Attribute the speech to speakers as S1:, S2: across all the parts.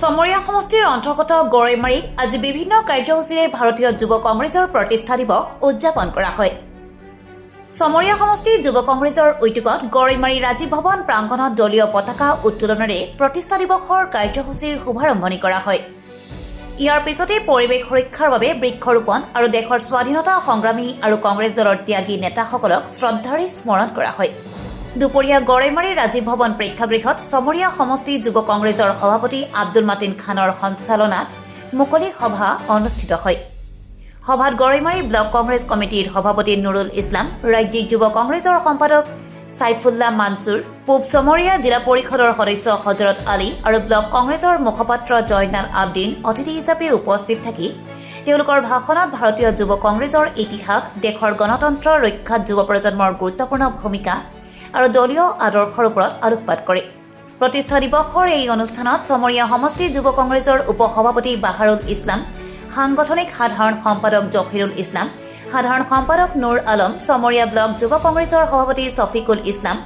S1: চমৰীয়া সমষ্টিৰ অন্তৰ্গত গৰৈমাৰীত আজি বিভিন্ন কাৰ্যসূচীৰে ভাৰতীয় যুৱ কংগ্ৰেছৰ প্ৰতিষ্ঠা দিৱস উদযাপন কৰা হয়। চমৰীয়া সমষ্টি যুৱ কংগ্ৰেছৰ উদ্যোগত গৰৈমাৰী ৰাজীৱ ভৱন প্ৰাংগণত দলীয় পতাকা উত্তোলনেৰে প্ৰতিষ্ঠা দিৱসৰ কাৰ্যসূচীৰ শুভাৰম্ভণি কৰা হয়। ইয়াৰ পিছতে পৰিৱেশ সুৰক্ষাৰ বাবে বৃক্ষৰোপণ আৰু দেশৰ স্বাধীনতা সংগ্ৰামী আৰু কংগ্ৰেছ দলৰ ত্যাগী নেতাসকলক শ্ৰদ্ধাৰে স্মৰণ কৰা হয়। দুপৰীয়া গৰৈমাৰী ৰাজীৱ ভৱন প্ৰেক্ষাগৃহত চমৰীয়া সমষ্টি যুৱ কংগ্ৰেছৰ সভাপতি আব্দুল মাতিন খানৰ সঞ্চালনাত মুকলি সভা অনুষ্ঠিত হয়। সভাত গৰৈমাৰী ব্লক কংগ্ৰেছ কমিটিৰ সভাপতি নুৰুল ইছলাম, ৰাজ্যিক যুৱ কংগ্ৰেছৰ সম্পাদক সাইফুল্লাহ মানছুৰ, পূব চমৰীয়া জিলা পৰিষদৰ সদস্য হজৰত আলী আৰু ব্লক কংগ্ৰেছৰ মুখপাত্ৰ জয়নাল আবদিন অতিথি হিচাপে উপস্থিত থাকি তেওঁলোকৰ ভাষণত ভাৰতীয় যুৱ কংগ্ৰেছৰ ইতিহাস, দেশৰ গণতন্ত্ৰ ৰক্ষাত যুৱ প্ৰজন্মৰ গুৰুত্বপূৰ্ণ ভূমিকা আৰু দলীয় আদৰ্শৰ ওপৰত আলোকপাত কৰে। প্ৰতিষ্ঠা দিৱসৰ এই অনুষ্ঠানত চমৰীয়া সমষ্টি যুৱ কংগ্ৰেছৰ উপসভাপতি বাহাৰুল ইছলাম, সাংগঠনিক সাধাৰণ সম্পাদক জহিৰুল ইছলাম, সাধাৰণ সম্পাদক নুৰ আলম, চমৰীয়া ব্লক যুৱ কংগ্ৰেছৰ সভাপতি ছফিকুল ইছলাম,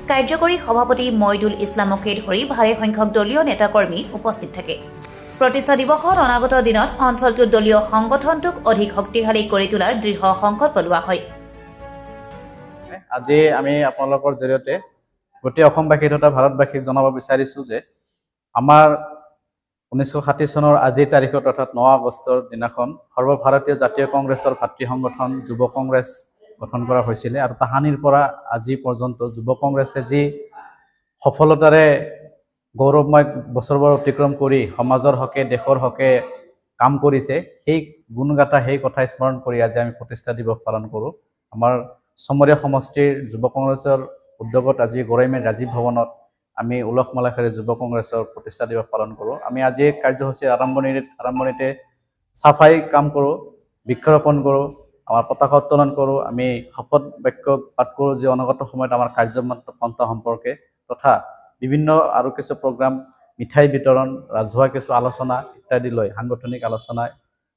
S1: কাৰ্যকৰী সভাপতি মইদুল ইছলামকে ধৰি ভালেসংখ্যক দলীয় নেতাকৰ্মী উপস্থিত থাকে। প্ৰতিষ্ঠা দিৱসত অনাগত দিনত অঞ্চলটোৰ দলীয় সংগঠনটোক অধিক শক্তিশালী কৰি তোলাৰ দৃঢ় সংকল্প লোৱা হয়।
S2: আজি আমি আপোনালোকৰ জৰিয়তে গোটেই অসমবাসী তথা ভাৰতবাসীক জনাব বিচাৰিছোঁ যে আমাৰ 1960 চনৰ আজিৰ তাৰিখত অৰ্থাৎ 9 আগষ্টৰ দিনাখন সৰ্বভাৰতীয় জাতীয় কংগ্ৰেছৰ ভাতৃ সংগঠন যুৱ কংগ্ৰেছ গঠন কৰা হৈছিলে আৰু তাহানিৰ পৰা আজি পৰ্যন্ত যুৱ কংগ্ৰেছে যি সফলতাৰে গৌৰৱময় বছৰবোৰ অতিক্ৰম কৰি সমাজৰ হকে দেশৰ হকে কাম কৰিছে, সেই গুণগাথা সেই কথা স্মৰণ কৰি আজি আমি প্ৰতিষ্ঠা দিৱস পালন কৰোঁ। আমাৰ চমৰীয়া সমষ্টিৰ যুৱ কংগ্ৰেছৰ উদ্যোগত আজি গৰৈমাৰী ৰাজীৱ ভৱনত আমি উলহ মালহেৰে যুৱ কংগ্ৰেছৰ প্ৰতিষ্ঠা দিৱস পালন কৰোঁ। আমি আজিৰ কাৰ্যসূচীৰ আৰম্ভণিতে চাফাই কাম কৰোঁ, বৃক্ষৰোপণ কৰোঁ, আমাৰ পতাকা উত্তোলন কৰোঁ, আমি শপত বাক্য পাঠ কৰোঁ যে অনাগত সময়ত আমাৰ কাৰ্যপন্থা সম্পৰ্কে তথা বিভিন্ন আৰু কিছু প্ৰগ্ৰাম, মিঠাই বিতৰণ, ৰাজহুৱা কিছু আলোচনা ইত্যাদি লৈ সাংগঠনিক আলোচনা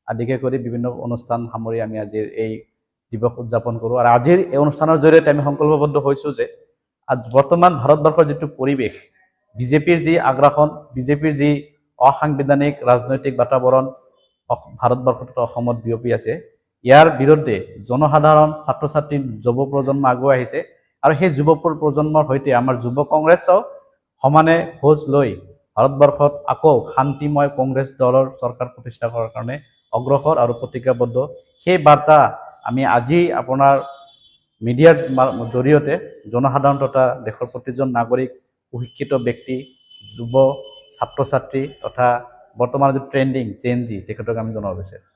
S2: আদিকে কৰি বিভিন্ন অনুষ্ঠান সামৰি আমি আজিৰ এই দিৱস উদযাপন কৰোঁ। আৰু আজিৰ এই অনুষ্ঠানৰ জৰিয়তে আমি সংকল্পবদ্ধ হৈছোঁ যে বৰ্তমান ভাৰতবৰ্ষৰ যিটো পৰিৱেশ, বিজেপিৰ যি আগ্ৰাসন, বিজেপিৰ যি অসাংবিধানিক ৰাজনৈতিক বাতাবৰণ ভাৰতবৰ্ষত অসমত বিয়পি আছে, ইয়াৰ বিৰুদ্ধে জনসাধাৰণ, ছাত্ৰ ছাত্ৰী, যুৱ প্ৰজন্ম আগুৱাই আহিছে আৰু সেই যুৱ প্ৰজন্মৰ সৈতে আমাৰ যুৱ কংগ্ৰেছেও সমানে খোজ লৈ ভাৰতবৰ্ষত আকৌ শান্তিময় কংগ্ৰেছ দলৰ চৰকাৰ প্ৰতিষ্ঠা কৰাৰ কাৰণে অগ্ৰসৰ আৰু প্ৰতিজ্ঞাবদ্ধ। সেই বাৰ্তা আমি আজি আপোনাৰ মিডিয়াৰ জৰিয়তে জনসাধাৰণ তথা দেশৰ প্ৰতিজন নাগৰিক, সুশিক্ষিত ব্যক্তি, যুৱ ছাত্ৰ ছাত্ৰী তথা বৰ্তমান যি ট্ৰেণ্ডিং জেন জি তেখেতক আমি জনাব বিচাৰিছোঁ।